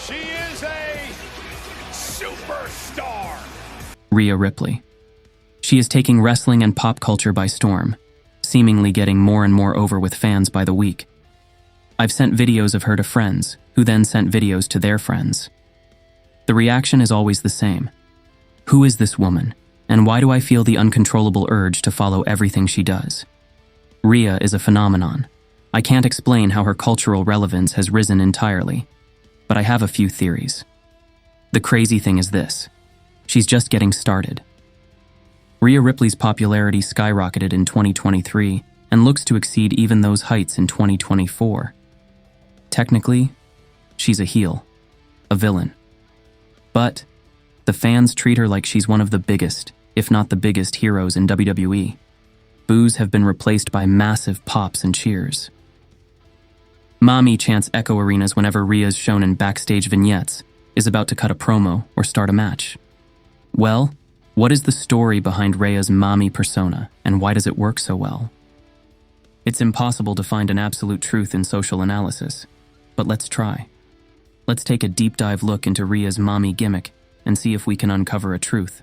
She is a superstar. Rhea Ripley. She is taking wrestling and pop culture by storm, seemingly getting more and more over with fans by the week. I've sent videos of her to friends, who then sent videos to their friends. The reaction is always the same. Who is this woman, and why do I feel the uncontrollable urge to follow everything she does? Rhea is a phenomenon. I can't explain how her cultural relevance has risen entirely, but I have a few theories. The crazy thing is this: she's just getting started. Rhea Ripley's popularity skyrocketed in 2023 and looks to exceed even those heights in 2024. Technically, she's a heel, a villain. But the fans treat her like she's one of the biggest, if not the biggest, heroes in WWE. Boos have been replaced by massive pops and cheers. Mami chants echo arenas whenever Rhea is shown in backstage vignettes, is about to cut a promo or start a match. Well, what is the story behind Rhea's Mami persona, and why does it work so well? It's impossible to find an absolute truth in social analysis, but let's try. Let's take a deep dive look into Rhea's Mami Gimmick and see if we can uncover a truth.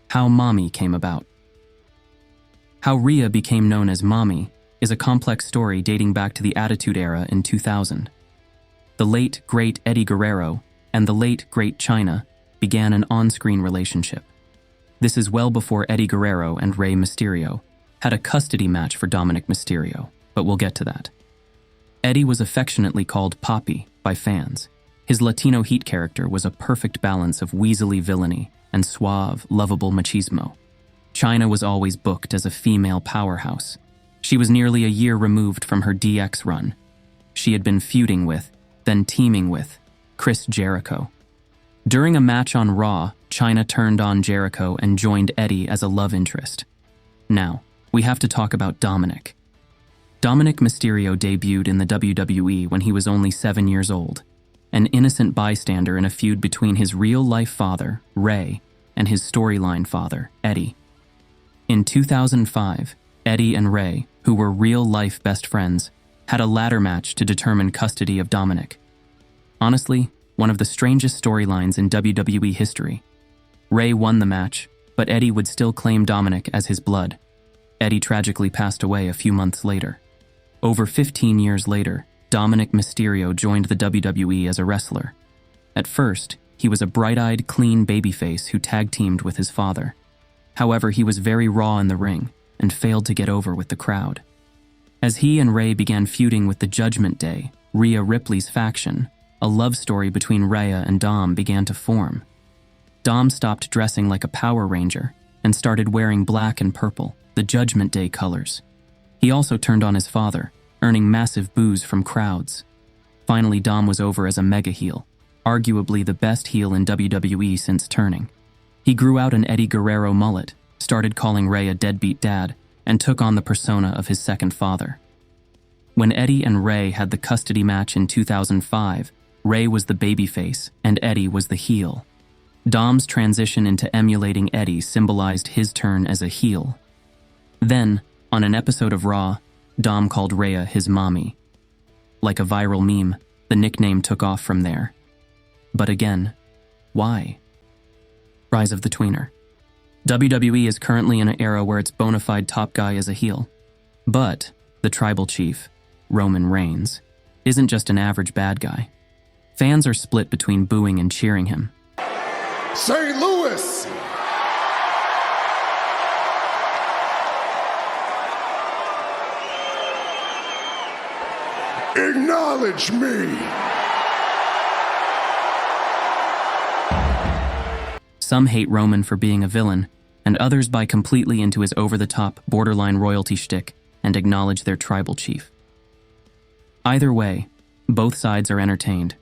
How Mami came about. How Rhea became known as Mami is a complex story dating back to the Attitude Era in 2000. The late, great Eddie Guerrero and the late, great Chyna began an on-screen relationship. This is well before Eddie Guerrero and Rey Mysterio had a custody match for Dominic Mysterio, but we'll get to that. Eddie was affectionately called Papi by fans. His Latino Heat character was a perfect balance of weaselly villainy and suave, lovable machismo. Chyna was always booked as a female powerhouse. She was nearly a year removed from her DX run. She had been feuding with, then teaming with, Chris Jericho. During a match on Raw, Chyna turned on Jericho and joined Eddie as a love interest. Now, we have to talk about Dominic. Dominic Mysterio debuted in the WWE when he was only 7 years old, an innocent bystander in a feud between his real-life father, Rey, and his storyline father, Eddie. In 2005, Eddie and Rey, who were real-life best friends, had a ladder match to determine custody of Dominic. Honestly, one of the strangest storylines in WWE history. Rey won the match, but Eddie would still claim Dominic as his blood. Eddie tragically passed away a few months later. Over 15 years later, Dominic Mysterio joined the WWE as a wrestler. At first, he was a bright-eyed, clean babyface who tag-teamed with his father. However, he was very raw in the ring and failed to get over with the crowd. As he and Rey began feuding with the Judgment Day, Rhea Ripley's faction, a love story between Rhea and Dom began to form. Dom stopped dressing like a Power Ranger and started wearing black and purple, the Judgment Day colors. He also turned on his father, earning massive boos from crowds. Finally, Dom was over as a mega heel, arguably the best heel in WWE since turning. He grew out an Eddie Guerrero mullet, started calling Rey a deadbeat dad, and took on the persona of his second father. When Eddie and Rey had the custody match in 2005, Rey was the babyface and Eddie was the heel. Dom's transition into emulating Eddie symbolized his turn as a heel. Then, on an episode of Raw, Dom called Rhea his Mami. Like a viral meme, the nickname took off from there. But again, why? Rise of the tweener. WWE is currently in an era where its bona fide top guy is a heel. But the tribal chief, Roman Reigns, isn't just an average bad guy. Fans are split between booing and cheering him. St. Louis! Acknowledge me! Some hate Roman for being a villain, and others buy completely into his over-the-top, borderline royalty shtick and acknowledge their tribal chief. Either way, both sides are entertained.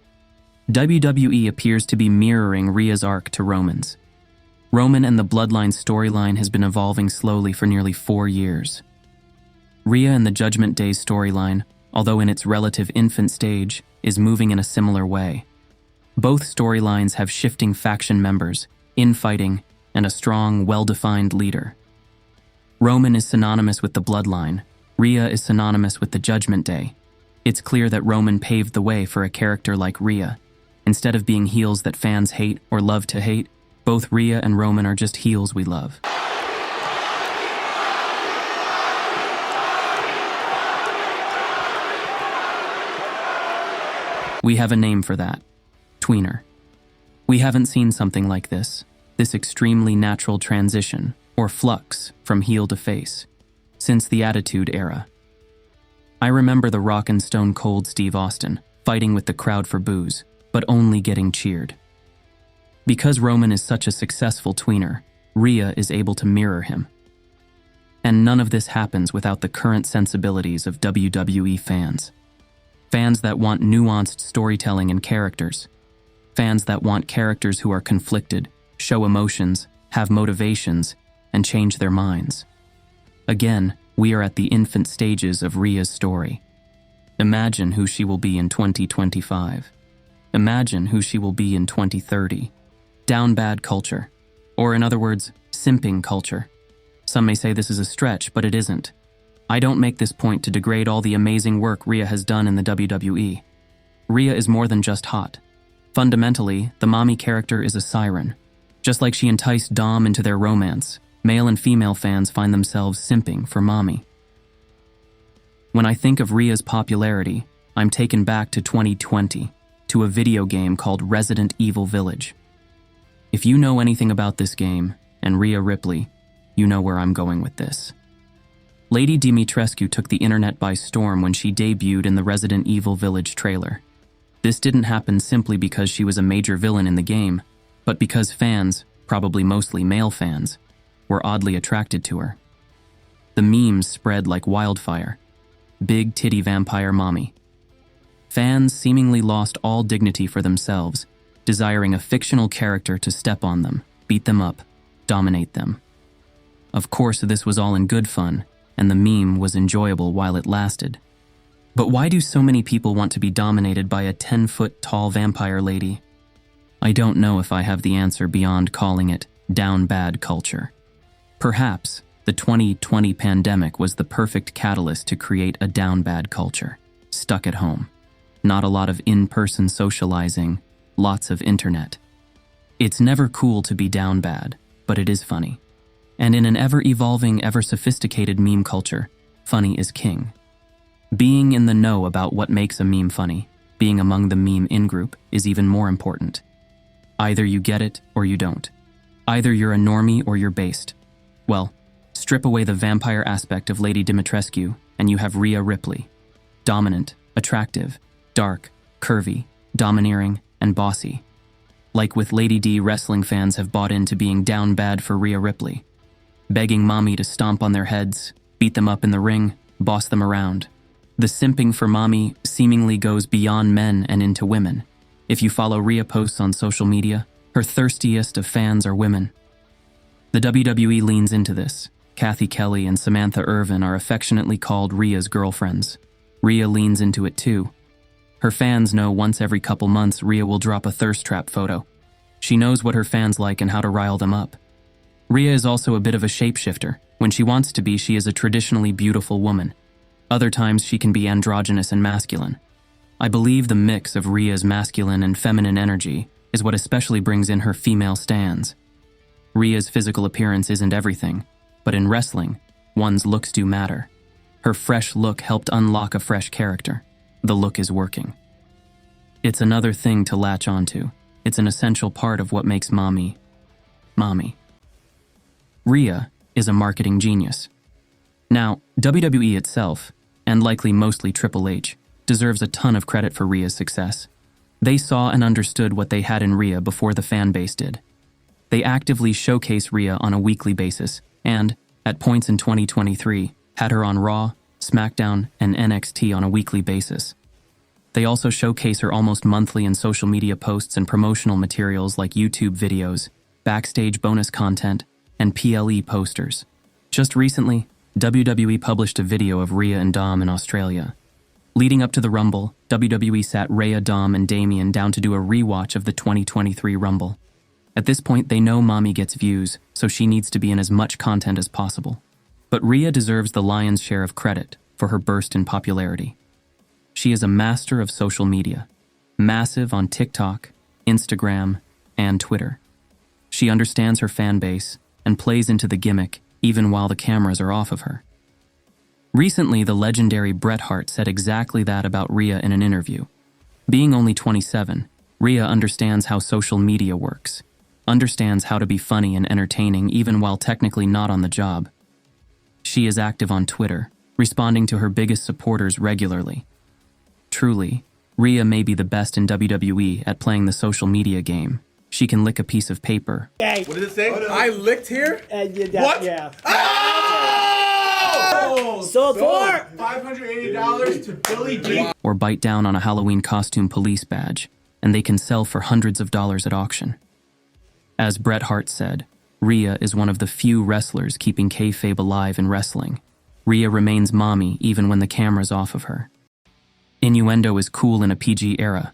WWE appears to be mirroring Rhea's arc to Roman's. Roman and the Bloodline storyline has been evolving slowly for nearly 4 years. Rhea and the Judgment Day storyline, although in its relative infant stage, is moving in a similar way. Both storylines have shifting faction members, infighting, and a strong, well-defined leader. Roman is synonymous with the bloodline. Rhea is synonymous with the Judgment Day. It's clear that Roman paved the way for a character like Rhea. Instead of being heels that fans hate or love to hate, both Rhea and Roman are just heels we love. We have a name for that. Tweener. We haven't seen something like this extremely natural transition, or flux, from heel to face, since the Attitude Era. I remember the Rock and Stone Cold Steve Austin fighting with the crowd for boos, but only getting cheered. Because Roman is such a successful tweener, Rhea is able to mirror him. And none of this happens without the current sensibilities of WWE fans. Fans that want nuanced storytelling and characters. Fans that want characters who are conflicted, show emotions, have motivations, and change their minds. Again, we are at the infant stages of Rhea's story. Imagine who she will be in 2025. Imagine who she will be in 2030. Downbad culture. Or in other words, simping culture. Some may say this is a stretch, but it isn't. I don't make this point to degrade all the amazing work Rhea has done in the WWE. Rhea is more than just hot. Fundamentally, the Mami character is a siren. Just like she enticed Dom into their romance, male and female fans find themselves simping for Mami. When I think of Rhea's popularity, I'm taken back to 2020, to a video game called Resident Evil Village. If you know anything about this game, and Rhea Ripley, you know where I'm going with this. Lady Dimitrescu took the internet by storm when she debuted in the Resident Evil Village trailer. This didn't happen simply because she was a major villain in the game, but because fans, probably mostly male fans, were oddly attracted to her. The memes spread like wildfire. Big titty vampire Mami. Fans seemingly lost all dignity for themselves, desiring a fictional character to step on them, beat them up, dominate them. Of course, this was all in good fun, and the meme was enjoyable while it lasted. But why do so many people want to be dominated by a 10-foot-tall vampire lady? I don't know if I have the answer beyond calling it downbad culture. Perhaps the 2020 pandemic was the perfect catalyst to create a downbad culture. Stuck at home. Not a lot of in-person socializing, lots of internet. It's never cool to be down bad, but it is funny. And in an ever-evolving, ever-sophisticated meme culture, funny is king. Being in the know about what makes a meme funny, being among the meme in-group, is even more important. Either you get it or you don't. Either you're a normie or you're based. Well, strip away the vampire aspect of Lady Dimitrescu, and you have Rhea Ripley. Dominant, attractive, dark, curvy, domineering, and bossy. Like with Lady D, wrestling fans have bought into being down bad for Rhea Ripley. Begging Mami to stomp on their heads, beat them up in the ring, boss them around. The simping for Mami seemingly goes beyond men and into women. If you follow Rhea posts on social media, her thirstiest of fans are women. The WWE leans into this. Kathy Kelly and Samantha Irvin are affectionately called Rhea's girlfriends. Rhea leans into it too. Her fans know once every couple months Rhea will drop a thirst trap photo. She knows what her fans like and how to rile them up. Rhea is also a bit of a shapeshifter. When she wants to be, she is a traditionally beautiful woman. Other times she can be androgynous and masculine. I believe the mix of Rhea's masculine and feminine energy is what especially brings in her female stans. Rhea's physical appearance isn't everything, but in wrestling, one's looks do matter. Her fresh look helped unlock a fresh character. The look is working. It's another thing to latch onto. It's an essential part of what makes Mami, Mami. Rhea is a marketing genius. Now, WWE itself, and likely mostly Triple H, deserves a ton of credit for Rhea's success. They saw and understood what they had in Rhea before the fan base did. They actively showcase Rhea on a weekly basis, and, at points in 2023, had her on Raw, SmackDown, and NXT on a weekly basis. They also showcase her almost monthly in social media posts and promotional materials like YouTube videos, backstage bonus content, and PLE posters. Just recently, WWE published a video of Rhea and Dom in Australia. Leading up to the Rumble, WWE sat Rhea, Dom, and Damian down to do a rewatch of the 2023 Rumble. At this point, they know Mami gets views, so she needs to be in as much content as possible. But Rhea deserves the lion's share of credit for her burst in popularity. She is a master of social media, massive on TikTok, Instagram, and Twitter. She understands her fan base and plays into the gimmick even while the cameras are off of her. Recently, the legendary Bret Hart said exactly that about Rhea in an interview. Being only 27, Rhea understands how social media works, understands how to be funny and entertaining even while technically not on the job. She is active on Twitter, responding to her biggest supporters regularly. Truly, Rhea may be the best in WWE at playing the social media game. She can lick a piece of paper. What does it say? I licked here? What? Yeah. Oh! Sold for $580 to Billy G. Or bite down on a Halloween costume police badge, and they can sell for hundreds of dollars at auction. As Bret Hart said, Rhea is one of the few wrestlers keeping kayfabe alive in wrestling. Rhea remains Mami even when the camera's off of her. Innuendo is cool in a PG era.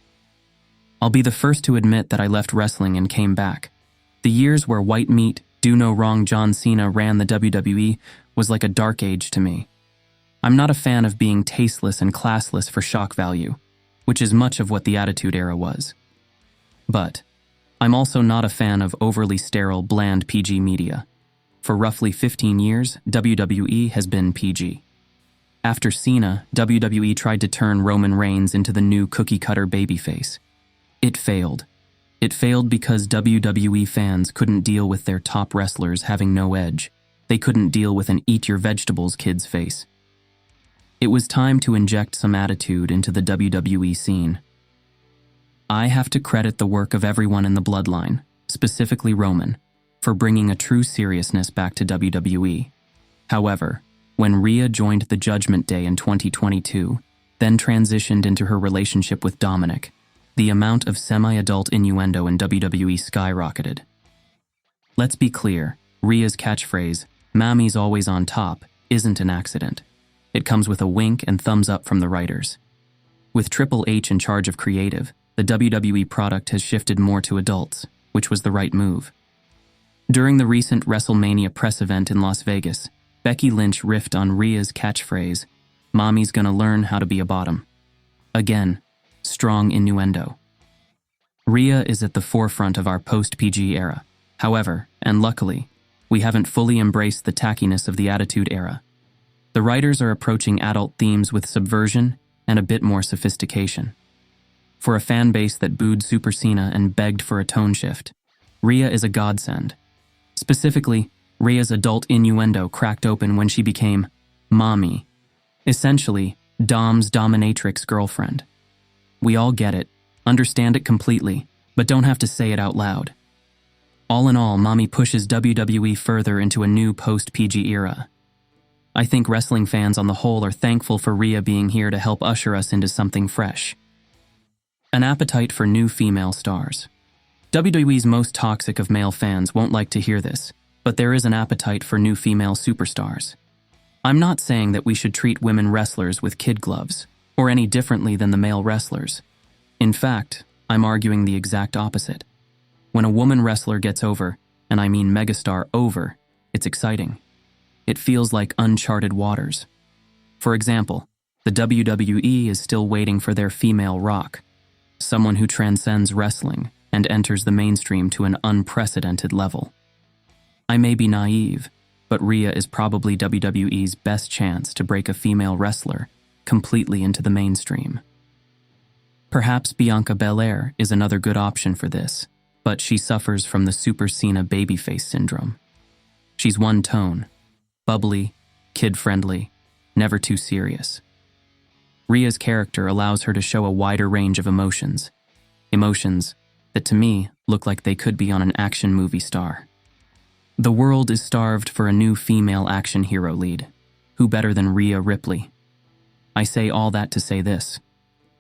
I'll be the first to admit that I left wrestling and came back. The years where white meat, do no wrong John Cena ran the WWE was like a dark age to me. I'm not a fan of being tasteless and classless for shock value, which is much of what the Attitude Era was. But I'm also not a fan of overly sterile, bland PG media. For roughly 15 years, WWE has been PG. After Cena, WWE tried to turn Roman Reigns into the new cookie-cutter babyface. It failed. It failed because WWE fans couldn't deal with their top wrestlers having no edge. They couldn't deal with an eat-your-vegetables kid's face. It was time to inject some attitude into the WWE scene. I have to credit the work of everyone in the bloodline, specifically Roman, for bringing a true seriousness back to WWE. However, when Rhea joined the Judgment Day in 2022, then transitioned into her relationship with Dominic, the amount of semi-adult innuendo in WWE skyrocketed. Let's be clear, Rhea's catchphrase, "Mami's always on top," isn't an accident. It comes with a wink and thumbs up from the writers. With Triple H in charge of creative, the WWE product has shifted more to adults, which was the right move. During the recent WrestleMania press event in Las Vegas, Becky Lynch riffed on Rhea's catchphrase, "Mami's gonna learn how to be a bottom." Again, strong innuendo. Rhea is at the forefront of our post-PG era. However, and luckily, we haven't fully embraced the tackiness of the Attitude Era. The writers are approaching adult themes with subversion and a bit more sophistication. For a fan base that booed Super Cena and begged for a tone shift, Rhea is a godsend. Specifically, Rhea's adult innuendo cracked open when she became Mami, essentially Dom's dominatrix girlfriend. We all get it, understand it completely, but don't have to say it out loud. All in all, Mami pushes WWE further into a new post-PG era. I think wrestling fans on the whole are thankful for Rhea being here to help usher us into something fresh. An appetite for new female stars. WWE's most toxic of male fans won't like to hear this, but there is an appetite for new female superstars. I'm not saying that we should treat women wrestlers with kid gloves, or any differently than the male wrestlers. In fact, I'm arguing the exact opposite. When a woman wrestler gets over, and I mean megastar over, it's exciting. It feels like uncharted waters. For example, the WWE is still waiting for their female Rock, someone who transcends wrestling and enters the mainstream to an unprecedented level. I may be naive, but Rhea is probably WWE's best chance to break a female wrestler completely into the mainstream. Perhaps Bianca Belair is another good option for this, but she suffers from the Super Cena babyface syndrome. She's one tone, bubbly, kid-friendly, never too serious. Rhea's character allows her to show a wider range of emotions that to me look like they could be on an action movie star. The world is starved for a new female action hero lead. Who better than Rhea Ripley? I say all that to say this.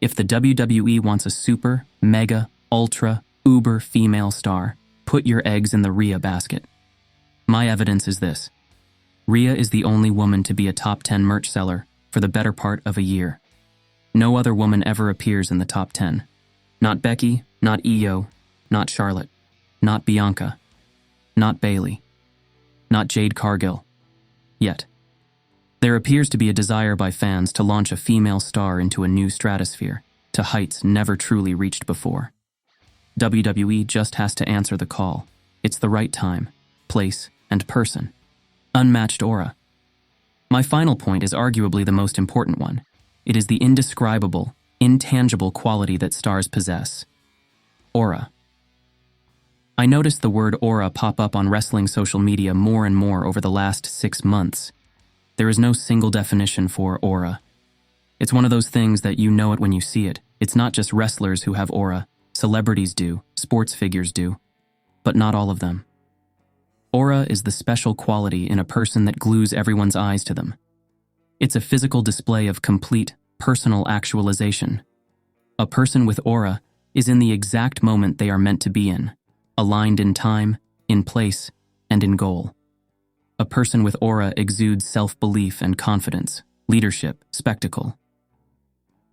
If the WWE wants a super, mega, ultra, uber female star, put your eggs in the Rhea basket. My evidence is this. Rhea is the only woman to be a top 10 merch seller for the better part of a year. No other woman ever appears in the top 10. Not Becky, not Io, not Charlotte. Not Bianca. Not Bailey. Not Jade Cargill. Yet. There appears to be a desire by fans to launch a female star into a new stratosphere, to heights never truly reached before. WWE just has to answer the call. It's the right time, place, and person. Unmatched aura. My final point is arguably the most important one. It is the indescribable, intangible quality that stars possess. Aura. I noticed the word aura pop up on wrestling social media more and more over the last 6 months. There is no single definition for aura. It's one of those things that you know it when you see it. It's not just wrestlers who have aura. Celebrities do, sports figures do, but not all of them. Aura is the special quality in a person that glues everyone's eyes to them. It's a physical display of complete, personal actualization. A person with aura is in the exact moment they are meant to be in, aligned in time, in place, and in goal. A person with aura exudes self-belief and confidence, leadership, spectacle.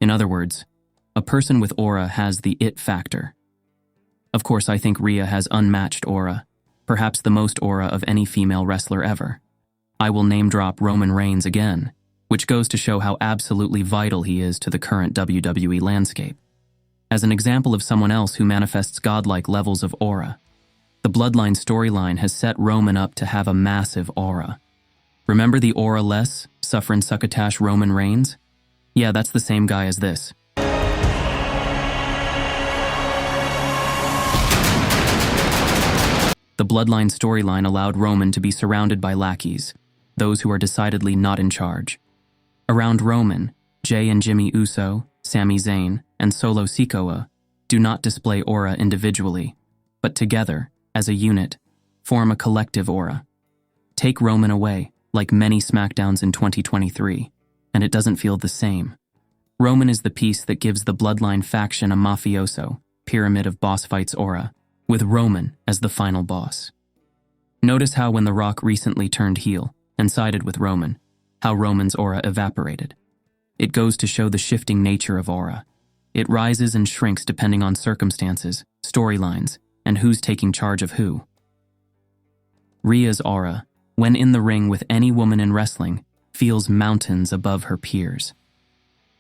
In other words, a person with aura has the it factor. Of course, I think Rhea has unmatched aura, perhaps the most aura of any female wrestler ever. I will name drop Roman Reigns again, which goes to show how absolutely vital he is to the current WWE landscape. As an example of someone else who manifests godlike levels of aura, the Bloodline storyline has set Roman up to have a massive aura. Remember the aura-less, suffering succotash Roman Reigns? Yeah, that's the same guy as this. The Bloodline storyline allowed Roman to be surrounded by lackeys, those who are decidedly not in charge. Around Roman, Jey and Jimmy Uso, Sami Zayn, and Solo Sikoa do not display aura individually, but together, as a unit, form a collective aura. Take Roman away, like many SmackDowns in 2023, and it doesn't feel the same. Roman is the piece that gives the Bloodline faction a mafioso, pyramid of boss fights aura, with Roman as the final boss. Notice how when The Rock recently turned heel and sided with Roman, how Roman's aura evaporated. It goes to show the shifting nature of aura. It rises and shrinks depending on circumstances, storylines, and who's taking charge of who. Rhea's aura, when in the ring with any woman in wrestling, feels mountains above her peers.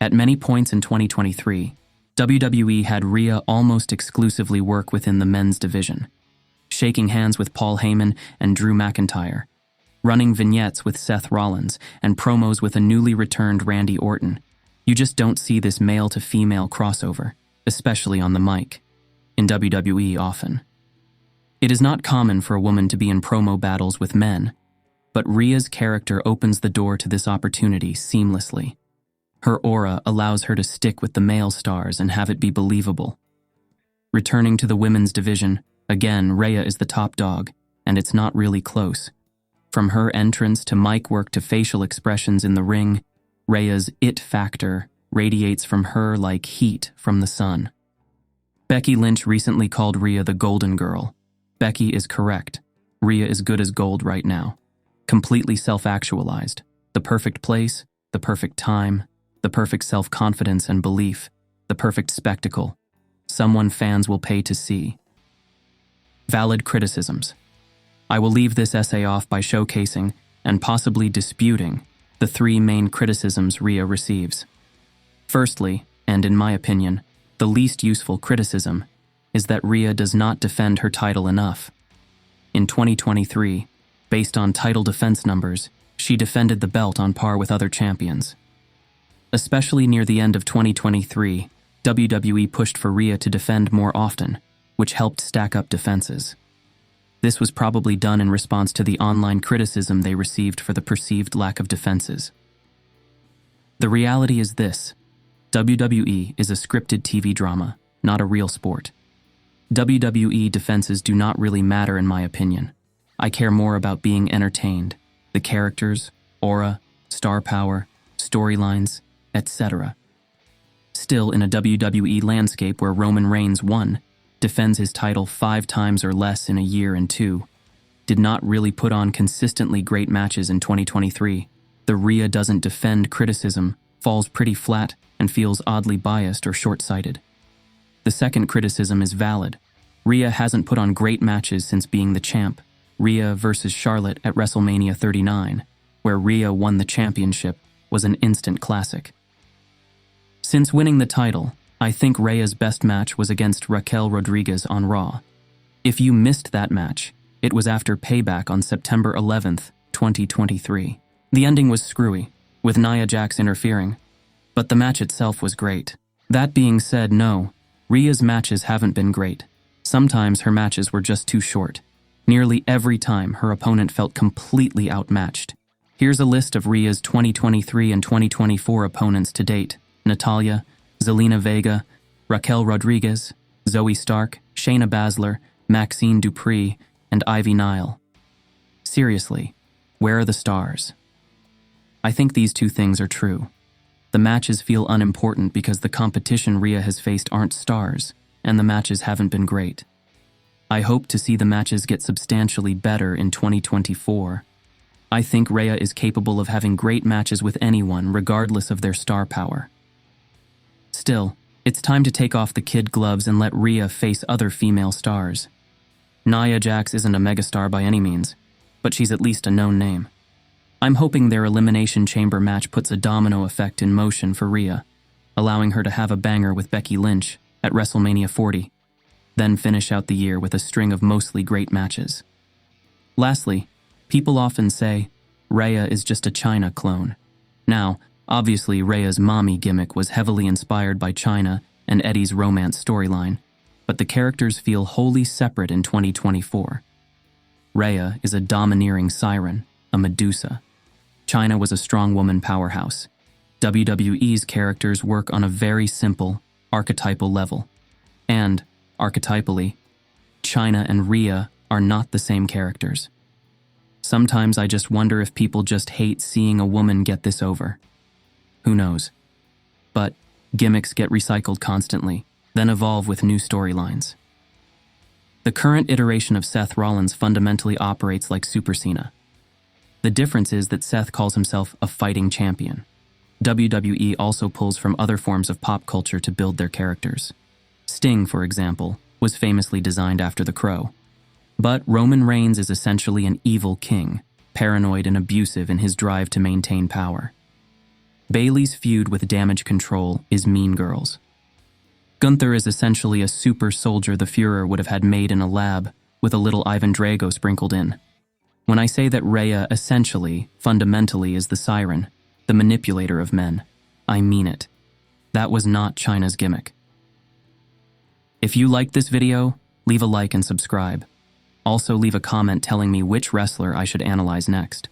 At many points in 2023, WWE had Rhea almost exclusively work within the men's division, shaking hands with Paul Heyman and Drew McIntyre, running vignettes with Seth Rollins, and promos with a newly returned Randy Orton. You just don't see this male-to-female crossover, especially on the mic. In WWE often. It is not common for a woman to be in promo battles with men, but Rhea's character opens the door to this opportunity seamlessly. Her aura allows her to stick with the male stars and have it be believable. Returning to the women's division, again, Rhea is the top dog, and it's not really close. From her entrance to mic work to facial expressions in the ring, Rhea's it factor radiates from her like heat from the sun. Becky Lynch recently called Rhea the Golden Girl. Becky is correct. Rhea is good as gold right now. Completely self-actualized. The perfect place, the perfect time, the perfect self-confidence and belief, the perfect spectacle. Someone fans will pay to see. Valid criticisms. I will leave this essay off by showcasing, and possibly disputing, the 3 main criticisms Rhea receives. Firstly, and in my opinion, the least useful criticism, is that Rhea does not defend her title enough. In 2023, based on title defense numbers, she defended the belt on par with other champions. Especially near the end of 2023, WWE pushed for Rhea to defend more often, which helped stack up defenses. This was probably done in response to the online criticism they received for the perceived lack of defenses. The reality is this: WWE is a scripted TV drama, not a real sport. WWE defenses do not really matter in my opinion. I care more about being entertained, the characters, aura, star power, storylines, etc. Still, in a WWE landscape where Roman Reigns 1, defends his title 5 times or less in a year, and 2, did not really put on consistently great matches in 2023, the Rhea doesn't defend criticism falls pretty flat and feels oddly biased or short-sighted. The second criticism is valid. Rhea hasn't put on great matches since being the champ. Rhea versus Charlotte at WrestleMania 39, where Rhea won the championship, was an instant classic. Since winning the title, I think Rhea's best match was against Raquel Rodriguez on Raw. If you missed that match, it was after Payback on September 11th, 2023. The ending was screwy, with Nia Jax interfering, but the match itself was great. That being said, no, Rhea's matches haven't been great. Sometimes her matches were just too short. Nearly every time, her opponent felt completely outmatched. Here's a list of Rhea's 2023 and 2024 opponents to date: Natalya, Zelina Vega, Raquel Rodriguez, Zoe Stark, Shayna Baszler, Maxine Dupree, and Ivy Nile. Seriously, where are the stars? I think these two things are true. The matches feel unimportant because the competition Rhea has faced aren't stars, and the matches haven't been great. I hope to see the matches get substantially better in 2024. I think Rhea is capable of having great matches with anyone, regardless of their star power. Still, it's time to take off the kid gloves and let Rhea face other female stars. Nia Jax isn't a megastar by any means, but she's at least a known name. I'm hoping their Elimination Chamber match puts a domino effect in motion for Rhea, allowing her to have a banger with Becky Lynch at WrestleMania 40, then finish out the year with a string of mostly great matches. Lastly, people often say, Rhea is just a Chyna clone. Now, obviously Rhea's Mami Gimmick was heavily inspired by Chyna and Eddie's romance storyline, but the characters feel wholly separate in 2024. Rhea is a domineering siren, a Medusa. Chyna was a strong woman powerhouse. WWE's characters work on a very simple, archetypal level. And, archetypally, Chyna and Rhea are not the same characters. Sometimes I just wonder if people just hate seeing a woman get this over. Who knows? But gimmicks get recycled constantly, then evolve with new storylines. The current iteration of Seth Rollins fundamentally operates like Super Cena. The difference is that Seth calls himself a fighting champion. WWE also pulls from other forms of pop culture to build their characters. Sting, for example, was famously designed after the Crow. But Roman Reigns is essentially an evil king, paranoid and abusive in his drive to maintain power. Bayley's feud with Damage Control is Mean Girls. Gunther is essentially a super soldier the Führer would have had made in a lab, with a little Ivan Drago sprinkled in. When I say that Rhea essentially, fundamentally is the siren, the manipulator of men, I mean it. That was not Chyna's gimmick. If you liked this video, leave a like and subscribe. Also leave a comment telling me which wrestler I should analyze next.